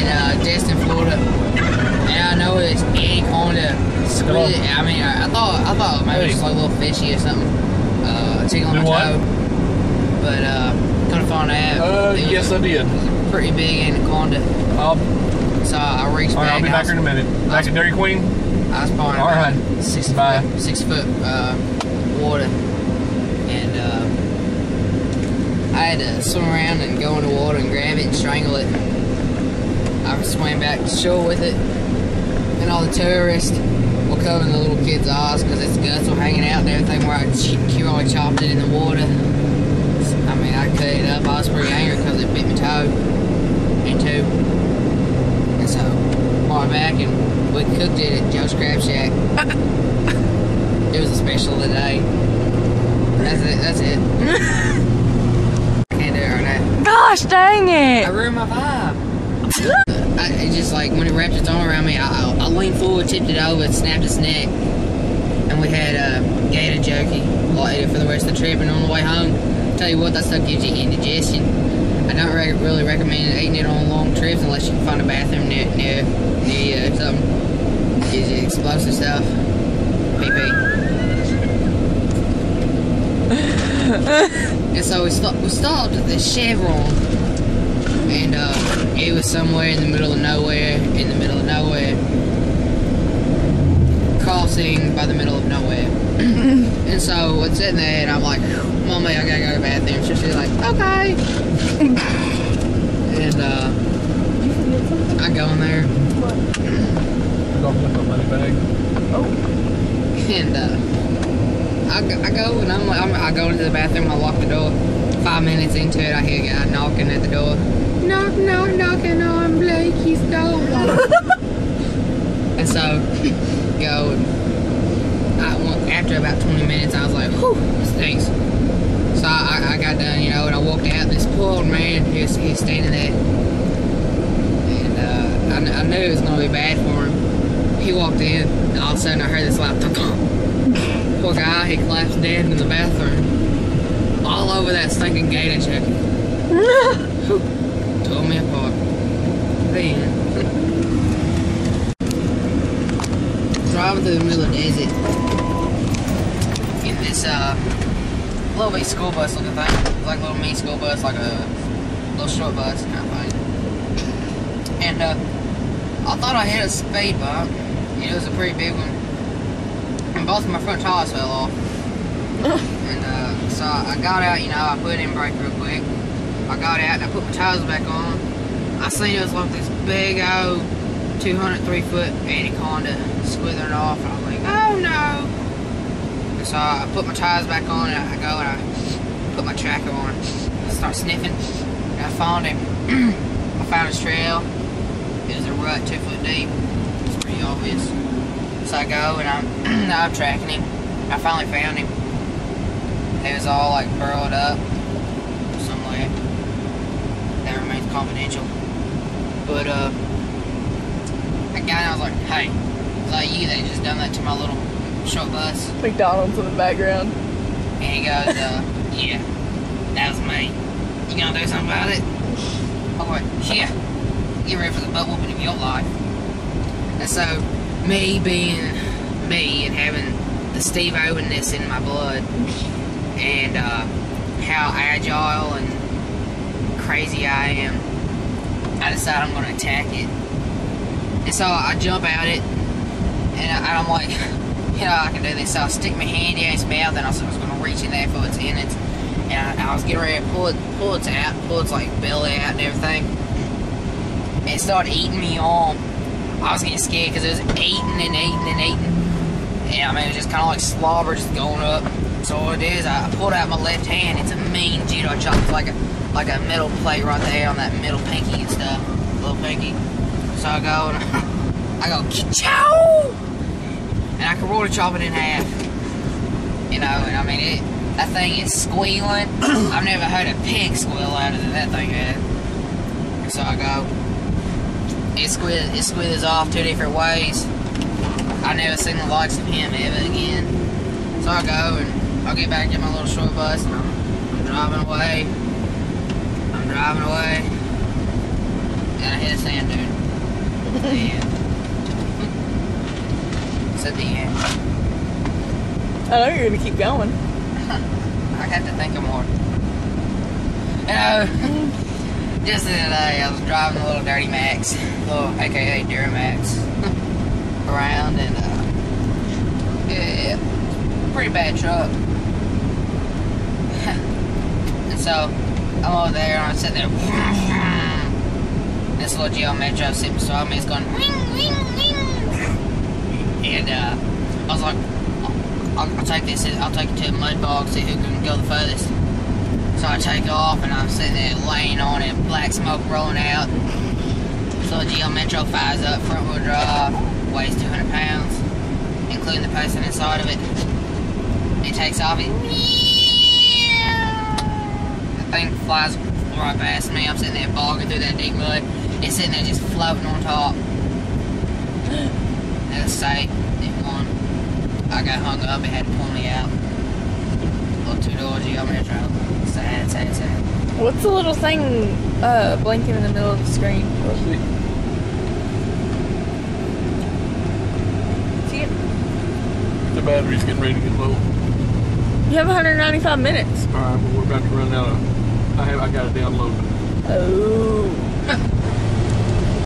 Destin, Florida. And I know it's any kind of squid. I mean, I thought maybe just like a little fishy or something. Tickling my toe. But couldn't find out. Yes, I did. Pretty big anaconda. So I reached back. I'll be back here in a minute. Back at Dairy Queen? I was probably about 6 foot water. And I had to swim around and go in the water and grab it and strangle it. I swam back to shore with it. And all the tourists were covering the little kid's eyes because its guts were hanging out and everything where I chopped it in the water. I mean, I cut it up. I was pretty angry because it bit my toe in two. And so, brought it back and we cooked it at Joe's Crab Shack. It was a special today. That's it. I can't do it right now. Gosh dang it! I ruined my vibe. It just like when it wrapped its arm around me, I leaned forward, tipped it over, and snapped its neck. And we had gator jerky like for the rest of the trip. And on the way home, tell you what, that stuff gives you indigestion. I don't really recommend eating it on long trips unless you can find a bathroom near you or something. Gives you explosive stuff. PP. And so we stopped at this Chevron, and it was somewhere in the middle of nowhere, crossing by the middle of nowhere. And so we're sitting there, and I'm like, Mommy, I gotta go to the bathroom. So she's like, okay. And I go in there. And I go and I go into the bathroom. I lock the door. 5 minutes into it, I hear a guy knocking at the door. Knocking on Blakey's door. And so go. After about 20 minutes, I was like, whew, it stinks. So I got done, you know, and I walked out. This poor old man, he was standing there, and I knew it was gonna be bad for him. He walked in, and all of a sudden I heard this loud thump. Poor guy, he collapsed dead in the bathroom. All over that stinking gator chicken. Tore me apart. Then, driving through the middle of the desert in this little bitty school bus looking thing. It's like a little mini school bus, like a little short bus kind of thing. And I thought I hit a speed bump. It was a pretty big one. And both of my front tires fell off. And so I got out, you know, I put in brake real quick. I got out and I put my tires back on. I seen it was like this big old 203 foot anaconda slithering off, and I was like, oh no. And so I put my tires back on, and I go and I put my tracker on. I start sniffing, and I found him. I found his trail. It was a rut 2 foot deep. It's pretty obvious. So I go and I'm tracking him. I finally found him. He was all like burrowed up somewhere. That remains confidential. But I got and I was like, hey, is that you that just done that to my little short bus? McDonald's in the background. And he goes, yeah, that was me. You gonna do something about it? I went, yeah. Get ready for the butt whooping of your life. And so, me being me and having the Steve Irwin-ness in my blood, and how agile and crazy I am, I decide I'm going to attack it. And so I jump at it, and I'm like, you know, I can do this. So I stick my hand in its mouth, and I was going to reach in there for its innards, and I was getting ready to pull its like belly out and everything. And it started eating me on. I was getting scared because it was eating and eating and eating. And I mean, it was just kind of like slobber just going up. So what it is, I pulled out my left hand. It's a mean judo chop. It's like a metal plate right there on that middle pinky and stuff. Little pinky. So I go and I go, chow! And I can roll to chop it in half. You know, and I mean, that thing is squealing. I've never heard a pig squeal louder than that thing had. So I go. It squeezes off 2 different ways. I've never seen the likes of him ever again. So I go and I'll get back in my little short bus and I'm driving away. and I hit a sand dune. And it's at the end. I know you're gonna keep going. I have to think of more. You know, just the other day I was driving a little Dirty Max, aka Duramax, around, and yeah, pretty bad truck. And so I'm over there and I'm sitting there. This little Geo Metro sitting beside me is going wing, wing, wing. And I was like, I'll take this, I'll take it to a mud bog, see who can go the furthest. So I take off and I'm sitting there laying on it, black smoke rolling out. So the Geo Metro fires up, front wheel drive, weighs 200 pounds, including the person inside of it. It takes off, the thing flies right past me. I'm sitting there bogging through that deep mud. It's sitting there just floating on top. Let's say it won. I got hung up, it had to pull me out. Little two-door Geo Metro. Sad, sad, sad. What's the little thing blinking in the middle of the screen? Let's see. See it? The battery's getting ready to get low. You have 195 minutes. Alright, well, we're about to run out of... I got to download. Oh.